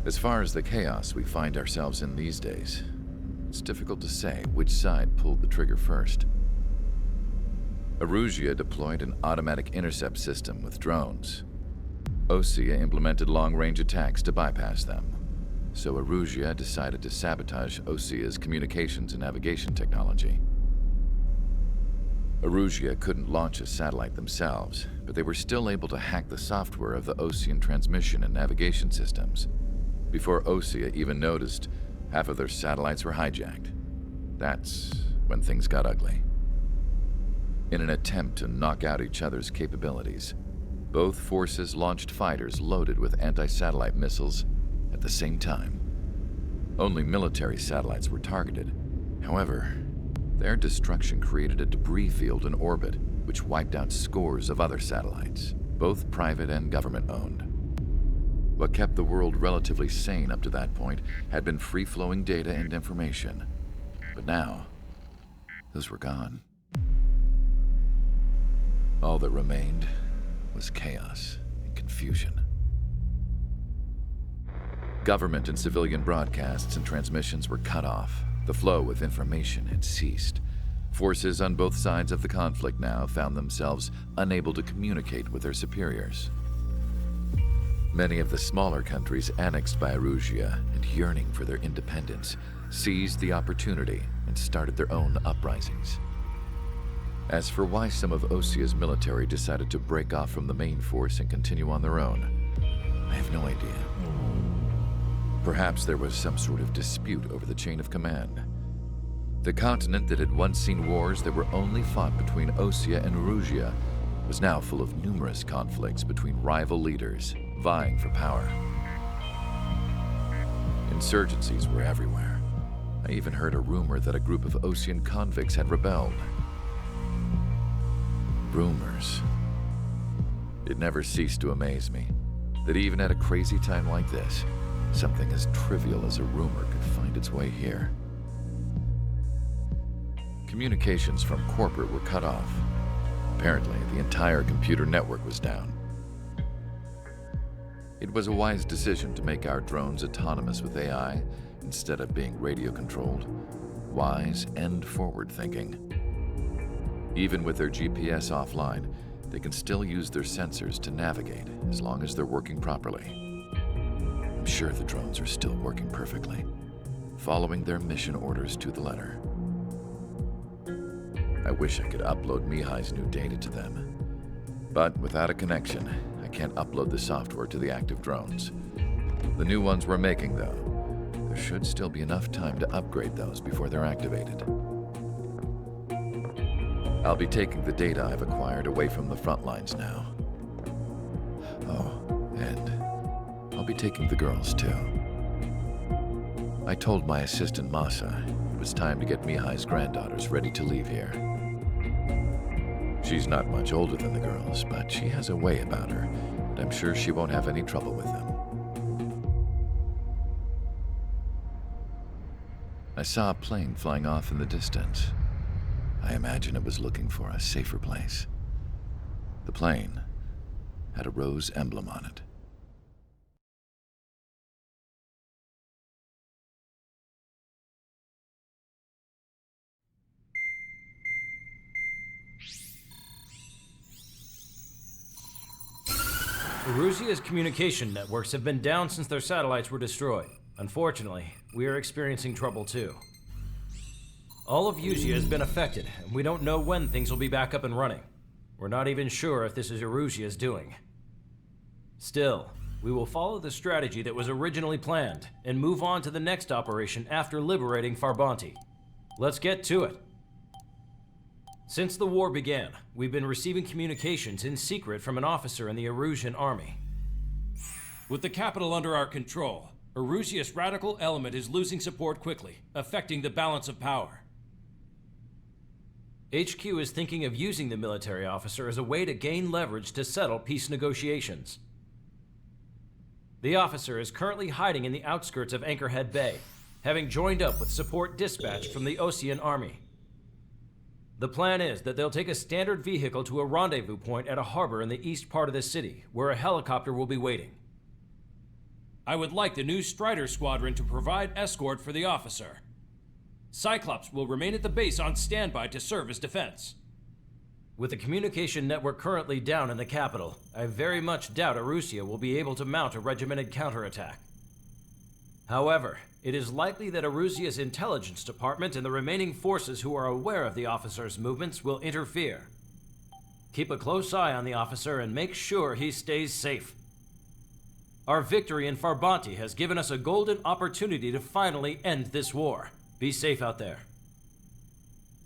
As far as the chaos we find ourselves in these days, it's difficult to say which side pulled the trigger first. Erusia deployed an automatic intercept system with drones. Osea implemented long-range attacks to bypass them. So Erusia decided to sabotage Osea's communications and navigation technology. Erusia couldn't launch a satellite themselves, but they were still able to hack the software of the Osean transmission and navigation systems. Before Osea even noticed, half of their satellites were hijacked. That's when things got ugly. In an attempt to knock out each other's capabilities, both forces launched fighters loaded with anti-satellite missiles at the same time. Only military satellites were targeted. However, their destruction created a debris field in orbit, which wiped out scores of other satellites, both private and government-owned. What kept the world relatively sane up to that point had been free-flowing data and information. But now, those were gone. All that remained was chaos and confusion. Government and civilian broadcasts and transmissions were cut off. The flow of information had ceased. Forces on both sides of the conflict now found themselves unable to communicate with their superiors. Many of the smaller countries annexed by Erusia and yearning for their independence seized the opportunity and started their own uprisings. As for why some of Osea's military decided to break off from the main force and continue on their own, I have no idea. Perhaps there was some sort of dispute over the chain of command. The continent that had once seen wars that were only fought between Osea and Erusia was now full of numerous conflicts between rival leaders vying for power. Insurgencies were everywhere. I even heard a rumor that a group of Osean convicts had rebelled. Rumors. It never ceased to amaze me that even at a crazy time like this, something as trivial as a rumor could find its way here. Communications from corporate were cut off. Apparently, the entire computer network was down. It was a wise decision to make our drones autonomous with AI instead of being radio-controlled. Wise and forward-thinking. Even with their GPS offline, they can still use their sensors to navigate as long as they're working properly. I'm sure the drones are still working perfectly, following their mission orders to the letter. I wish I could upload Mihai's new data to them. But without a connection, I can't upload the software to the active drones. The new ones we're making, though, there should still be enough time to upgrade those before they're activated. I'll be taking the data I've acquired away from the front lines now. Oh, and I'll be taking the girls, too. I told my assistant Masa it was time to get Mihai's granddaughters ready to leave here. She's not much older than the girls, but she has a way about her, and I'm sure she won't have any trouble with them. I saw a plane flying off in the distance. I imagine it was looking for a safer place. The plane had a rose emblem on it. Erusia's communication networks have been down since their satellites were destroyed. Unfortunately, we are experiencing trouble too. All of Usia has been affected, and we don't know when things will be back up and running. We're not even sure if this is Erusia's doing. Still, we will follow the strategy that was originally planned and move on to the next operation after liberating Farbanti. Let's get to it. Since the war began, we've been receiving communications in secret from an officer in the Erusian army. With the capital under our control, Erusia's radical element is losing support quickly, affecting the balance of power. HQ is thinking of using the military officer as a way to gain leverage to settle peace negotiations. The officer is currently hiding in the outskirts of Anchorhead Bay, having joined up with support dispatched from the Osean army. The plan is that they'll take a standard vehicle to a rendezvous point at a harbor in the east part of the city, where a helicopter will be waiting. I would like the new Strider Squadron to provide escort for the officer. Cyclops will remain at the base on standby to serve as defense. With the communication network currently down in the capital, I very much doubt Arusea will be able to mount a regimented counterattack. However, it is likely that Arusea's intelligence department and the remaining forces who are aware of the officer's movements will interfere. Keep a close eye on the officer and make sure he stays safe. Our victory in Farbanti has given us a golden opportunity to finally end this war. Be safe out there.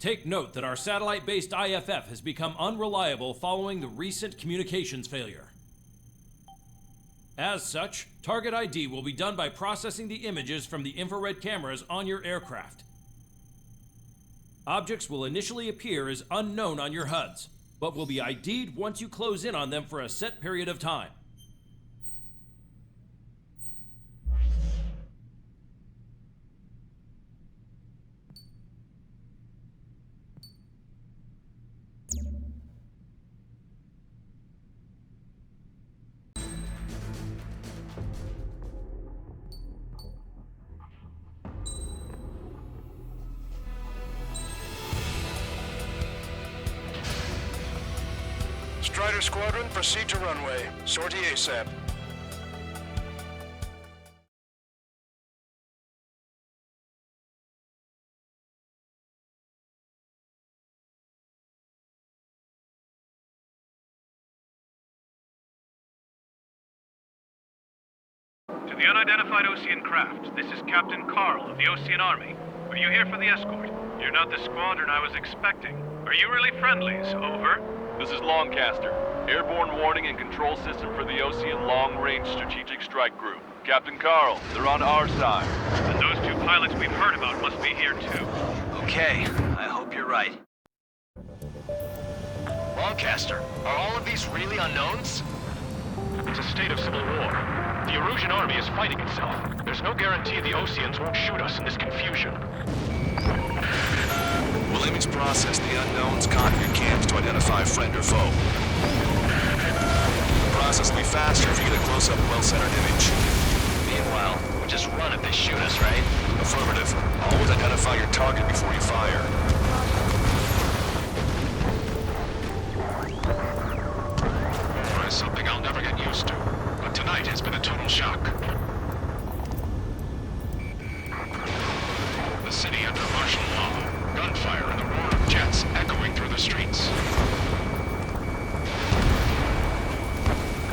Take note that our satellite-based IFF has become unreliable following the recent communications failure. As such, target ID will be done by processing the images from the infrared cameras on your aircraft. Objects will initially appear as unknown on your HUDs, but will be ID'd once you close in on them for a set period of time. Strider Squadron, proceed to runway. Sortie ASAP. To the unidentified Osean craft, this is Captain Carl of the Osean Army. Are you here for the escort? You're not the squadron I was expecting. Are you really friendlies? Over. This is Longcaster. Airborne warning and control system for the Osean Long-Range Strategic Strike Group. Captain Carl, they're on our side. And those two pilots we've heard about must be here too. Okay, I hope you're right. Longcaster, are all of these really unknowns? It's a state of civil war. The Erusian army is fighting itself. There's no guarantee the Oseans won't shoot us in this confusion. We'll image process the unknown's congregate camps to identify friend or foe. The process will be faster if you get a close-up, well-centered image. Meanwhile, we'll just run if they shoot us, right? Affirmative. Always identify your target before you fire. Try something I'll never get used to. But tonight has been a total shock. The city under martial law. Gunfire and the roar of jets echoing through the streets.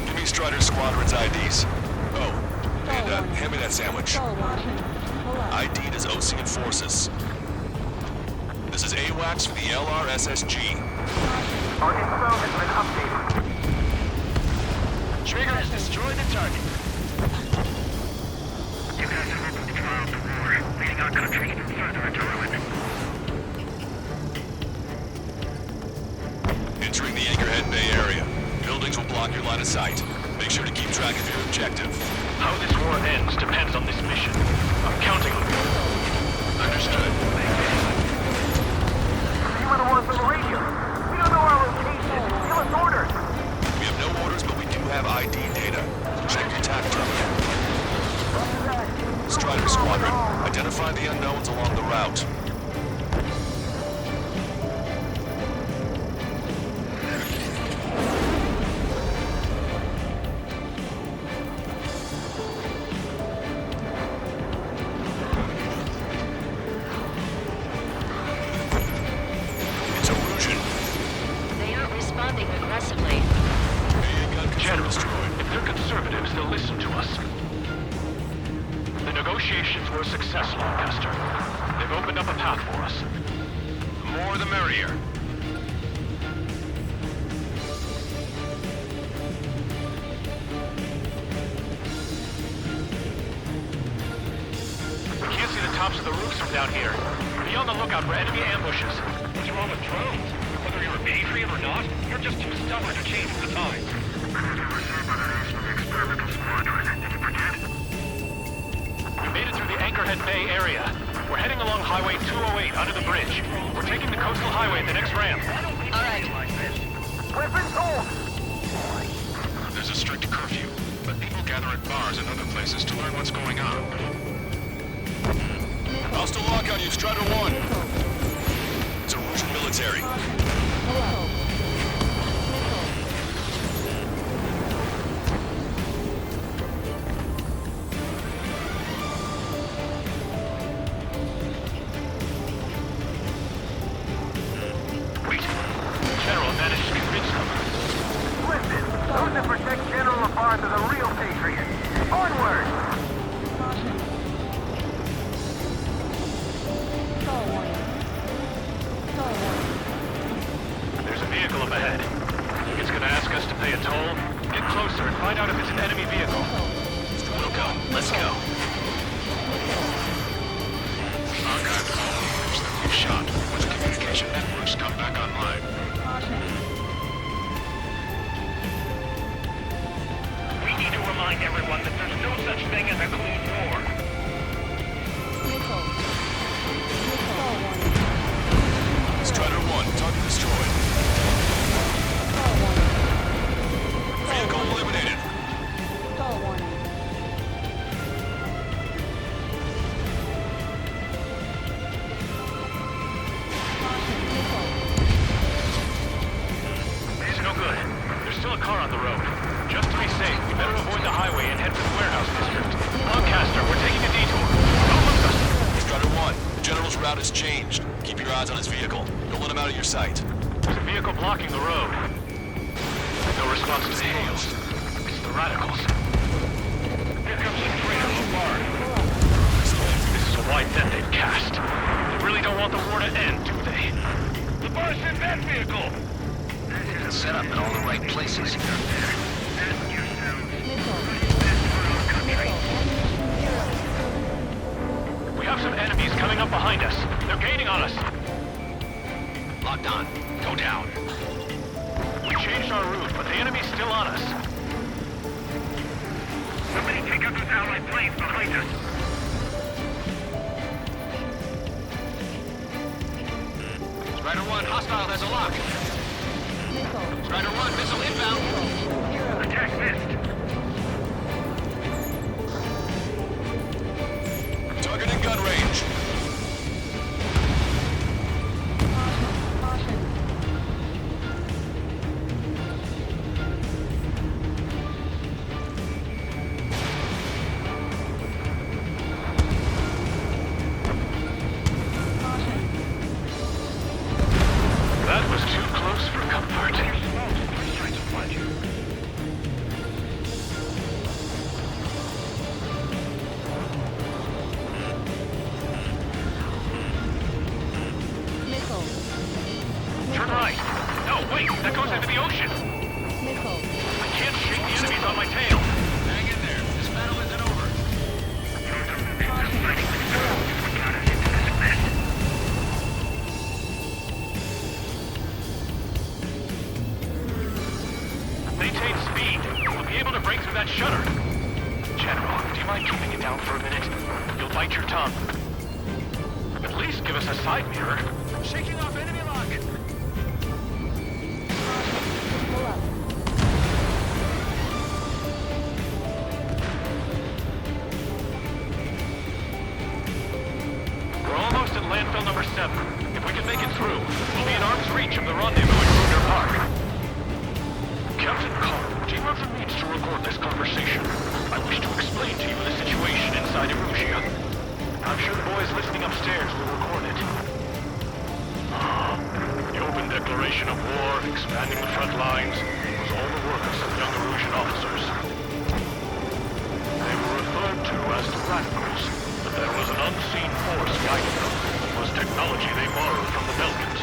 Give me Strider Squadron's IDs. Oh, and hand me that sandwich. ID'd as Osean forces. This is AWACS for the LRSSG. Our info has been updated. Trigger has destroyed the target. You guys have opened the trial to war, leading our country even further into ruin. Entering the Anchorhead Bay area. Buildings will block your line of sight. Make sure to keep track of your objective. How this war ends depends on this mission. I'm counting on you. Understood. You were the ones on the radio. We don't know our location. Give us orders. We have no orders, but we do have ID data. Check your TAC terminal. Strider Squadron, identify the unknowns along the route. It's Erusian. They aren't responding aggressively. General, if they're conservatives, they'll listen to us. The negotiations were a success, Lancaster. They've opened up a path for us. The more the merrier. We can't see the tops of the roofs from down here. Be on the lookout for enemy ambushes. What's wrong with drones? Whether you're a patriot or not, you're just too stubborn to change with the times. We made it through the Anchorhead Bay area. We're heading along Highway 208 under the bridge. We're taking the coastal highway at the next ramp. All right. We've been told. There's a strict curfew, but people gather gather at bars and other places to learn what's going on. Hostile lock on you, Strider 1. It's a Russian military. Wait. General managed to convince them. Listen, those that protect General Labarth are the real patriots. Onward! There's a vehicle up ahead. Think it's gonna ask us to pay a toll? Get closer and find out if it's an enemy vehicle. We'll go. Let's go. Archive calls that we've shot. When the communication networks come back online. We need to remind everyone that there's no such thing as a clean war. Strider 1, target destroyed. Vehicle eliminated. These are no good. There's still a car on the road. Just to be safe, we better avoid the highway and head for the warehouse district. Lancaster, we're taking a detour. Don't look us. Strider 1, General's route has changed. Keep your eyes on his vehicle. Don't let him out of your sight. There's a vehicle blocking the road. No response to the hails. It's the radicals. Here comes the train of Bar. This is a wide net they've cast. They really don't want the war to end, do they? The bar's in that vehicle! It's set up in all the right places. We have some enemies coming up behind us. They're gaining on us. Locked on. Go down. We changed our route, but the enemy's still on us. Somebody take out those allied planes behind us. Strider 1, hostile has a lock. Strider 1, missile inbound. Attack missed. Target in gun range. That was too close for comfort. Turn right. No, wait, that goes into the ocean. I can't shake the enemies on my tail. Hang in there. This battle isn't over. Maintain speed. We'll be able to break through that shutter. General, do you mind keeping it down for a minute? You'll bite your tongue. At least give us a side mirror. Shaking off enemy lock. We're almost at landfill number 7. If we can make it through, we'll be in arm's reach of the rendezvous in Ruger Park. Captain Carl, do you have the means to record this conversation? I wish to explain to you the situation inside Erusia. I'm sure the boys listening upstairs will record it. The open declaration of war, expanding the front lines, was all the work of some young Erusian officers. They were referred to as the radicals, but there was an unseen force guiding them. It was technology they borrowed from the Belgians.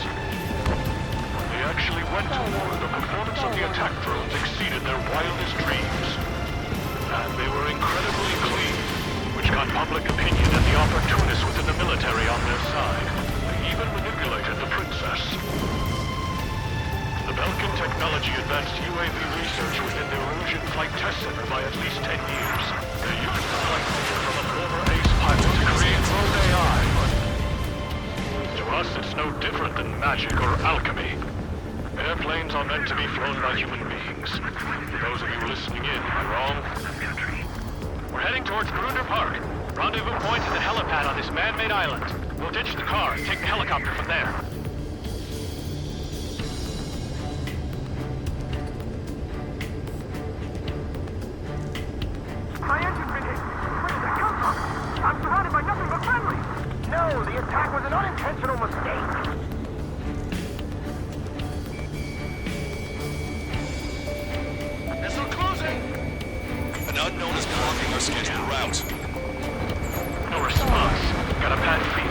When they actually went to war, the performance of the attack drones exceeded their wildest dreams. And they were incredibly clean, which got public opinion and the opportunists within the military on their side. They even manipulated the princess. The Belgian technology advanced UAV research within the Erusian Flight Test Center by at least 10 years. They used the flight data from a former ace pilot to create drone AI, but to us it's no different than magic or alchemy. Airplanes are meant to be flown by human beings. For those of you listening in, am I wrong? heading towards Grunder Park. Rendezvous point is the helipad on this man-made island. We'll ditch the car and take the helicopter from there. My engine's been hit. Where did that come from? I'm surrounded by nothing but friendlies. No, the attack was an unintentional mistake. Missile closing! An unknown is blocking our scheduled route. No response. Got a bad feeling.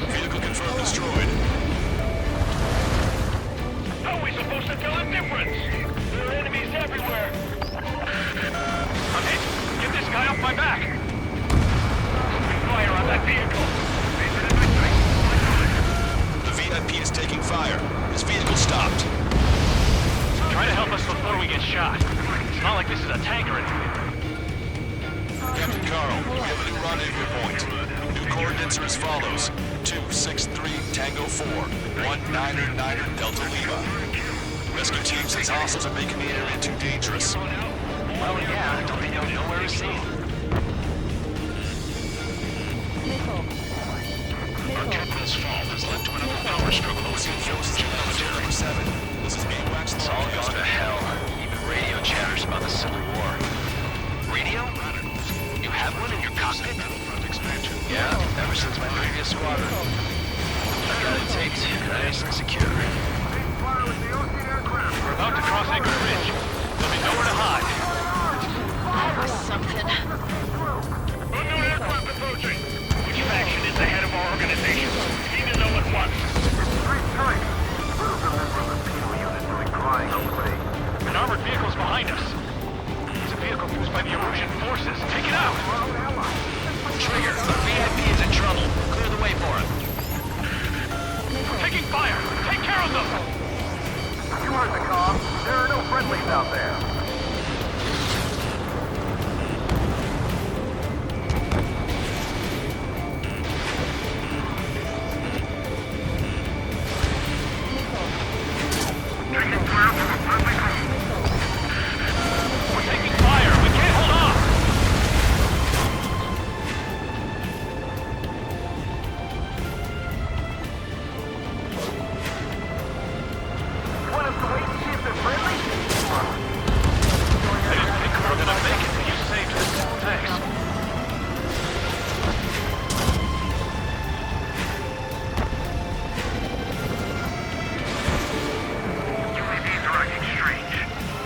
Vehicle confirmed destroyed. How are we supposed to tell the difference? There are enemies everywhere. I'm hit. Get this guy off my back. Fire on that vehicle. The VIP is taking fire. His vehicle stopped. Try to help us before we get shot. It's not like this is a tank or anything. Captain Carl, we have a new rendezvous point. New coordinates are as follows. 263 Tango 4, 1999 Delta Lima. Rescue team says hostiles are making the area too dangerous. Well, yeah, don't they know nowhere to see? Our captain's fault has led to another power struggle between Joseph and military. 7. This is AWACS. It's all gone to hell. Even radio chatters about the Civil War. Radio? You have one in your cockpit? Yeah, ever since my previous squadron. I got it taped, nice and secure. We're about to cross Anchor Ridge. There'll be nowhere to hide. That was something. Unknown aircraft approaching. Which faction is the head of our organization? We need to know at once. An armored vehicle's behind us. It's a vehicle used by the Erusian forces. Take it out! Trigger, our VIP is in trouble. Clear the way for him. We're taking fire! Take care of them! You heard the call. There are no friendlies out there. We're taking fire! We can't hold off! Want us to wait and see if they're friendly? I didn't think we were gonna make it, but you saved us. Thanks. UAV tracking strange.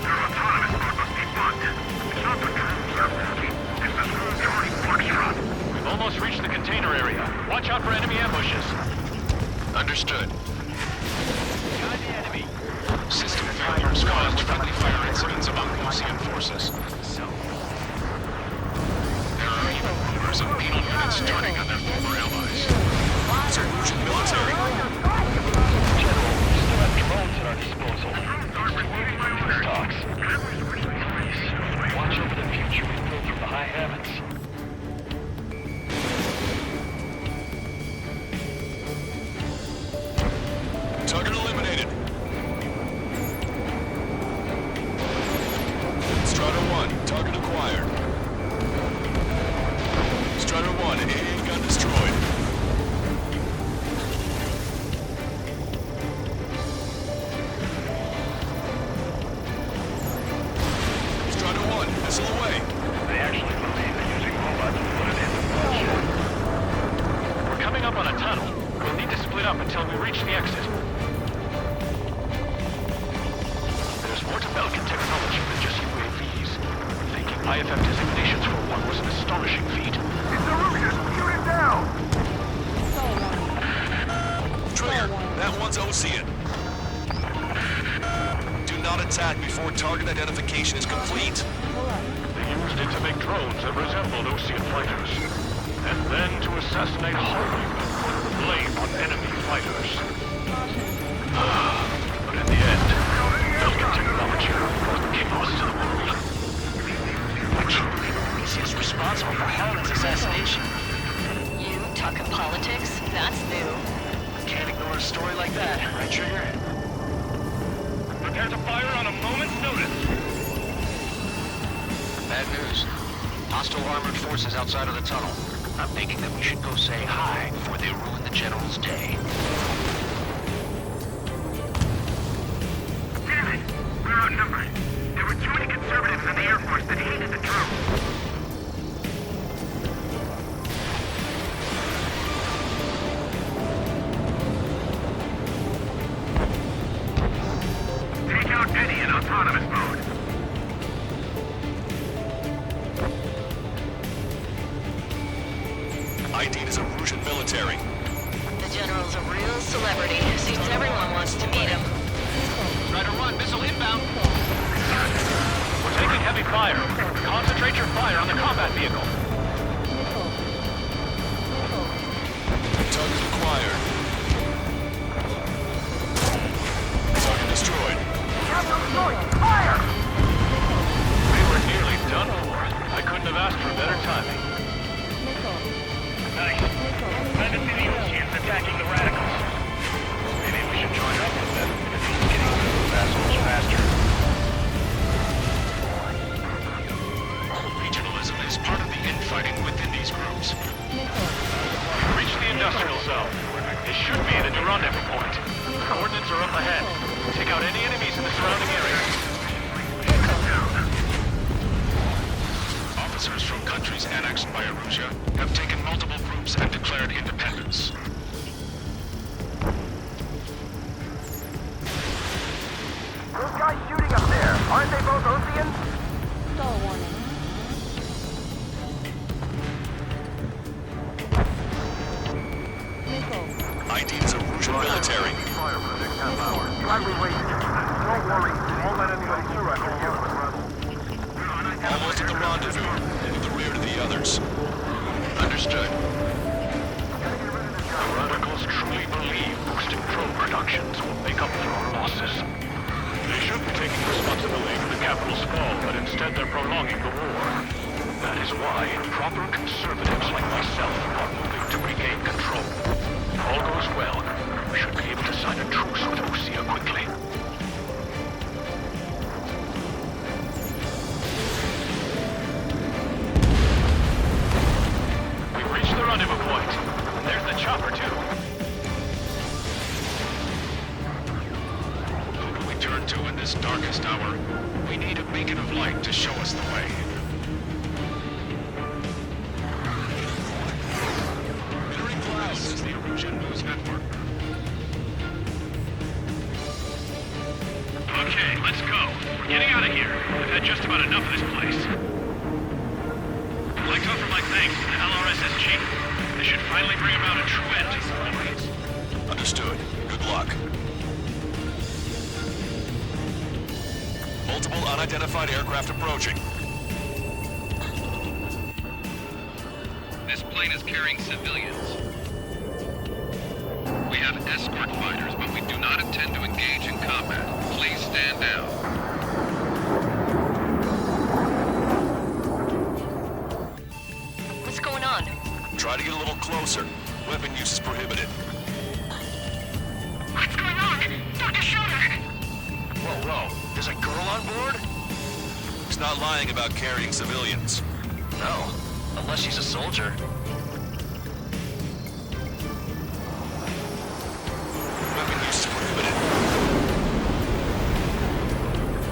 Their autonomous mode must be bugged. It's not the drones they're blocking. It's the small Charlie Foxtrot. We've almost reached the container area. Watch out for enemy ambushes. Understood. Behind the enemy. System failures caused friendly fire incidents among Ocean forces. There are even rumors of penal units turning on their former allies. It's Erusian military. General, we still have drones at our disposal. These talks. Please, watch over the future we build from the high heavens. Target eliminated. Strider 1, target acquired. Strider 1, AA gun destroyed. Strider 1, missile away. They actually believe they're using robots to put it in the bullshit. We're coming up on a tunnel. We'll need to split up until we reach the exit. There's more to Belkin technology than just UAVs. Thinking IFF designations for one was an astonishing feat. It's Erusian. Shoot it down. Trigger, that one's Ocean. Do not attack before target identification is complete. They used it to make drones that resembled Ocean fighters. And then to assassinate Holding and put the blame on enemy fighters. But in the end, Belkin technology brought chaos to the world. bad news. Hostile armored forces outside of the tunnel. I'm thinking that we should go say hi before they ruin the General's day. Damn it! We're outnumbered. There were too many conservatives in the Air Force that hated the troops. Take out Eddie in autonomous mode. ID'd is a Russian military. The General's a real celebrity. Seems everyone wants to meet him. Strider 1, missile inbound. We're taking heavy fire. Concentrate your fire on the combat vehicle. Target acquired. Target destroyed. We were nearly done for. I couldn't have asked for better timing. Nice. Glad to see the Oceans attacking the radicals. Maybe we should join up with them. At least getting rid of those assholes faster. Regionalism is part of the infighting within these groups. Reach the industrial zone. They should be at a rendezvous point. Coordinates are up ahead. Take out any enemies in the surrounding area. Officers from countries annexed by Erusia have taken multiple groups and declared independence. Those guys shooting up there, aren't they both Oceans? Stall warning. ID'd is a Russian military. Fire for the next half hour. Slightly wasted. Don't worry, won't let anybody through after you. Almost at the rendezvous, in the rear to the others. Understood. The radicals truly believe boosting drone productions will make up for our losses. They should be taking responsibility for the capital's fall, but instead they're prolonging the war. That is why proper conservatives like myself are moving to regain control. If all goes well, we should be able to sign a truce with Usia quickly. We've reached the rendezvous point. There's the chopper, too. Who do we turn to in this darkest hour? We need a beacon of light to show us the way. Entering class is the Erusian News Network. Okay, let's go. We're getting out of here. I've had just about enough of this place. I'd like to offer my thanks to the LRSS chief. This should finally bring about a true end to the race. Understood. Good luck. Multiple unidentified aircraft approaching. This plane is carrying civilians. We have escort fighters, but we do not intend to engage in combat. Please stand down. What's going on? Try to get a little closer. Weapon use is prohibited. What's going on? Dr. Schroeder! Whoa. There's a girl on board? He's not lying about carrying civilians. No. Unless she's a soldier. Weapon use is prohibited.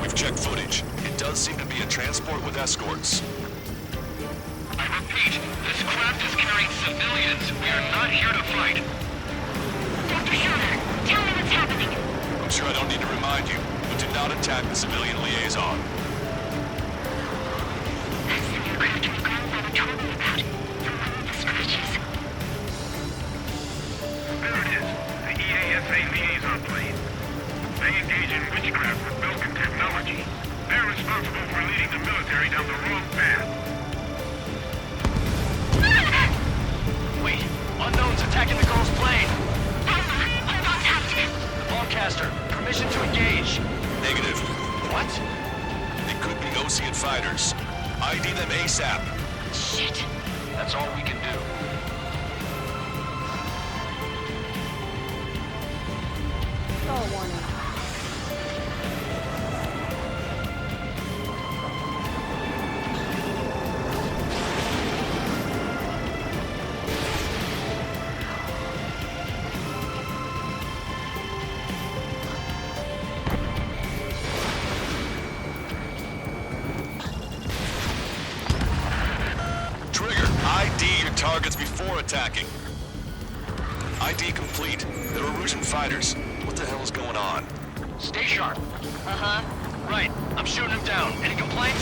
We've checked footage. It does seem to be a transport with escorts. I repeat, this craft is carrying civilians. We are not here to fight. Dr. Schroeder, tell me what's happening. I'm sure I don't need to remind you, but do not attack the civilian liaison. That's the aircraft my grandfather told me about. The one with the scratches. There it is. The EASA liaison plane. They engage in witchcraft with Belkin technology. They're responsible for leading the military down the wrong path. Wait, unknown's attacking the girl's plane. Hold on tight. Broadcaster, permission to engage. Negative. What? It could be Ocean fighters. ID them ASAP. Shit. That's all we can do. Stall warning. targets before attacking. ID complete. They're Erusian fighters. What the hell is going on? Stay sharp. Uh-huh. Right. I'm shooting them down. Any complaints?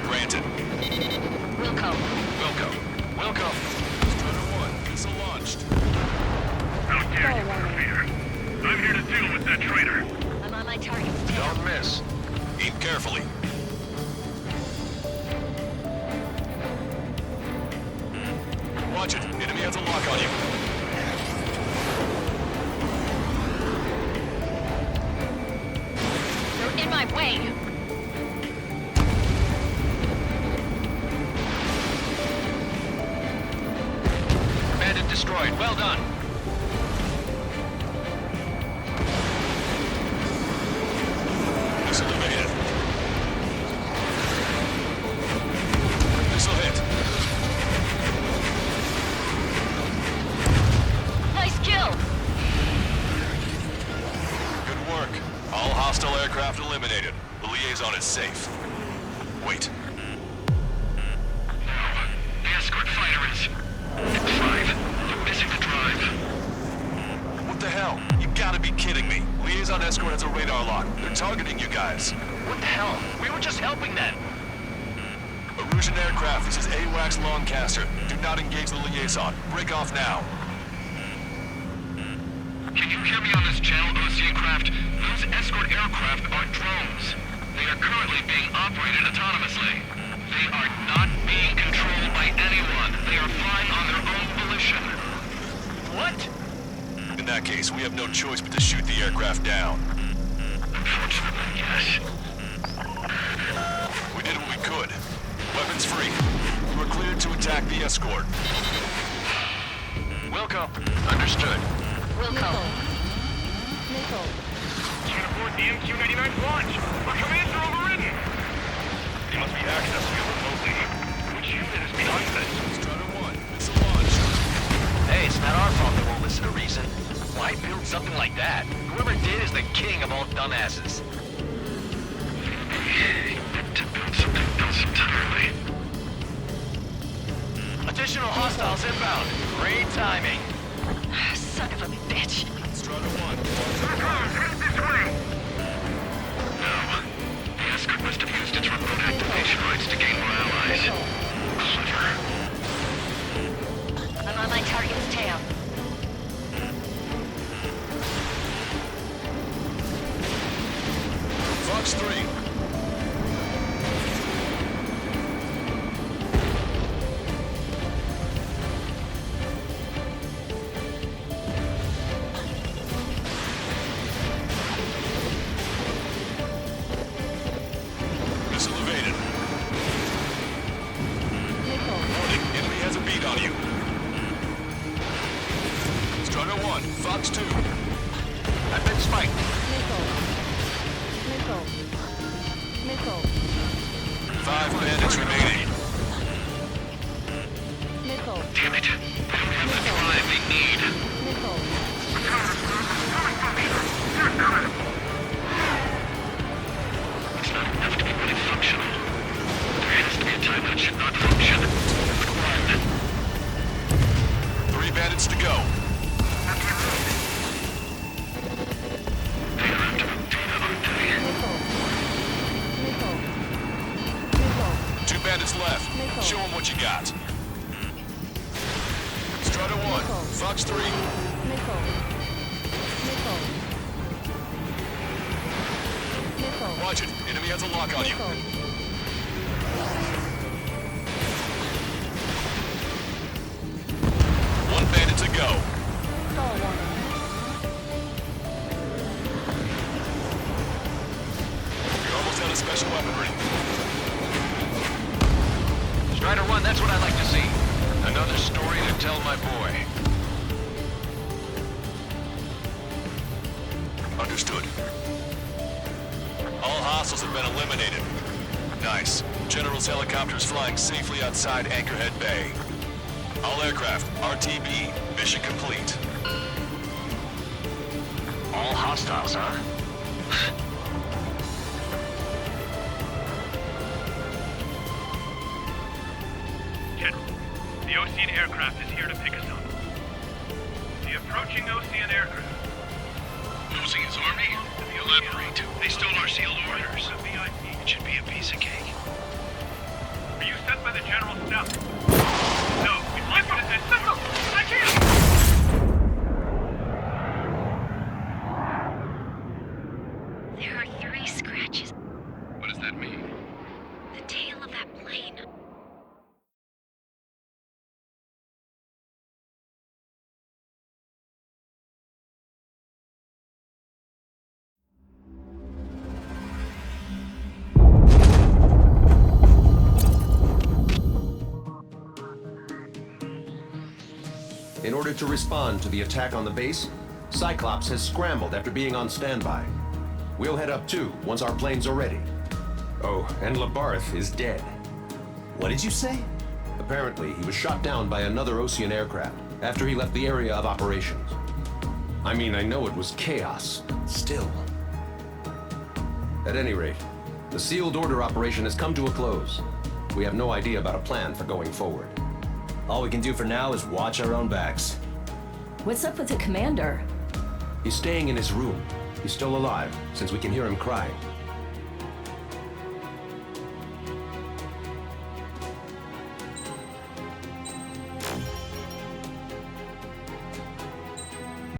Granted. Wilco. Wilco. Strider 1, missile launched. How dare you interfere? I'm here to deal with that traitor. I'm on my target's tail. Don't miss. Aim carefully. Watch it. Enemy has a lock on you. They're in my way. Bandit destroyed. Well done. Missile evaded. Missile hit. Nice kill. Good work. All hostile aircraft eliminated. The liaison is safe. Wait. The escort fighter is... Drive. You're missing the drive. What the hell? You gotta be kidding me. Liaison escort has a radar lock. They're targeting you guys. What the hell? We were just helping them. Erusian aircraft, this is AWACS Longcaster. Do not engage the liaison. Break off now. Can you hear me on this channel, Ocean craft? Those escort aircraft are drones. They are currently being operated autonomously. They are not being controlled by anyone. They are flying on their own volition. What? In that case, we have no choice but to shoot the aircraft down. Unfortunately, yes. We did what we could. Weapons free. You are cleared to attack the escort. Wilco. Understood. Wilco. Can't afford the MQ-99's launch. Our commands are overridden. They must be accessing it remotely. Which unit is behind this? Strider 1, missile launched. Hey, it's not our fault they won't listen to reason. Why build something like that? Whoever did is the king of all dumbasses. To build something else entirely. Additional hostiles inbound. Great timing. Son of a bitch. Strider 1. Headed this way. No. The escort must have used its remote activation rights to gain more allies. Clever. I'm on my target's tail. Fox 3. Missile evaded. Warning, enemy has a beat on you. Strider 1, Fox 2. I've been spiked. 5 bandits remaining. Damn it. They don't have the drive they need. It's not enough to be fully functional. There has to be a time when it should not function. Required. 3 bandits to go. They are after Martina, aren't they? 2 bandits left. Show them what you got. Strider 1, Fox 3. Watch it. Enemy has a lock on you. 1 bandit to go. You're almost out of special weaponry. Strider 1, that's what I like to see. Another story to tell my boy. Understood. All hostiles have been eliminated. Nice. General's helicopter is flying safely outside Anchorhead Bay. All aircraft, RTB, mission complete. All hostiles, huh? aircraft is here to pick us up. The approaching Ocean aircraft. Ocean's army? Elaborate. They stole our sealed orders. It should be a piece of cake. Are you sent by the General Staff? No, we'd like you to send... Listen! I can't! There are 3 scratches. What does that mean? The tail of that plane. In order to respond to the attack on the base, Cyclops has scrambled after being on standby. We'll head up too, once our planes are ready. Oh, and Labarth is dead. What did you say? Apparently, he was shot down by another Ocean aircraft after he left the area of operations. I mean, I know it was chaos, but still. At any rate, the sealed order operation has come to a close. We have no idea about a plan for going forward. All we can do for now is watch our own backs. What's up with the commander? He's staying in his room. He's still alive, since we can hear him crying.